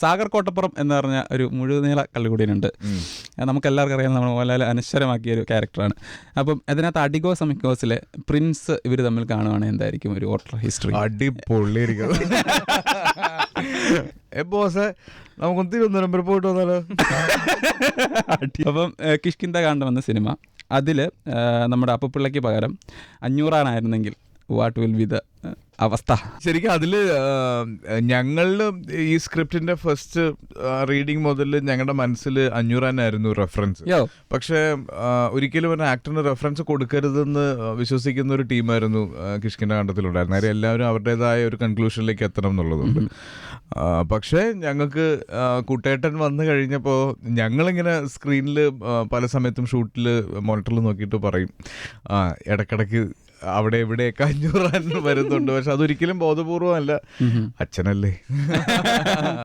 സാഗർ കോട്ടപ്പുറം എന്ന് പറഞ്ഞ ഒരു മുഴുനീള കള്ളുകുടിയനുണ്ട്. നമുക്കെല്ലാവർക്കും അറിയാം, നമ്മൾ മോഹൻലാൽ അനശ്വരമാക്കിയ ഒരു ക്യാരക്ടറാണ്. അപ്പം അതിനകത്ത് അഡിഗോസ് അമിഗോസിലെ പ്രിൻസ് ഇവർ തമ്മിൽ കാണുവാണെങ്കിൽ എന്തായിരിക്കും ഒരു ഓട്ടർ ഹിസ്റ്ററി? അടിപൊളിയിരിക്കും. ബോസേ നമുക്കൊന്ന് തിരുവനന്തപുരം പോയിട്ട് വന്നാലോ? അപ്പം കിഷ്കിന്ത കാണ്ഡം എന്ന സിനിമ, അതിൽ നമ്മുടെ അപ്പുപിള്ളയ്ക്ക് പകരം 500 വാട്ട് വിൽ ബി ദ അവസ്ഥ? ശരിക്കും അതില് ഞങ്ങളുടെ ഈ സ്ക്രിപ്റ്റിന്റെ ഫസ്റ്റ് റീഡിങ് മുതൽ ഞങ്ങളുടെ മനസ്സിൽ 500 റെഫറൻസ്. പക്ഷെ ഒരിക്കലും ഒരു ആക്ടറിന് റെഫറൻസ് കൊടുക്കരുതെന്ന് വിശ്വസിക്കുന്ന ഒരു ടീമായിരുന്നു കിഷ്കിന്ത കാണ്ഡത്തിലുണ്ടായിരുന്നത്. കാര്യം എല്ലാവരും അവരുടേതായ ഒരു കൺക്ലൂഷനിലേക്ക് എത്തണം എന്നുള്ളതുണ്ട്. പക്ഷേ ഞങ്ങൾക്ക് കുട്ടേട്ടൻ വന്നു കഴിഞ്ഞപ്പോൾ ഞങ്ങളിങ്ങനെ സ്ക്രീനിൽ പല സമയത്തും ഷൂട്ടിൽ മോണിറ്ററിൽ നോക്കിയിട്ട് പറയും, ഇടയ്ക്കിടയ്ക്ക് അവിടെ എവിടെയൊക്കെ 500 വരുന്നുണ്ട്. പക്ഷെ അതൊരിക്കലും ബോധപൂർവം അല്ല, അച്ഛനല്ലേ.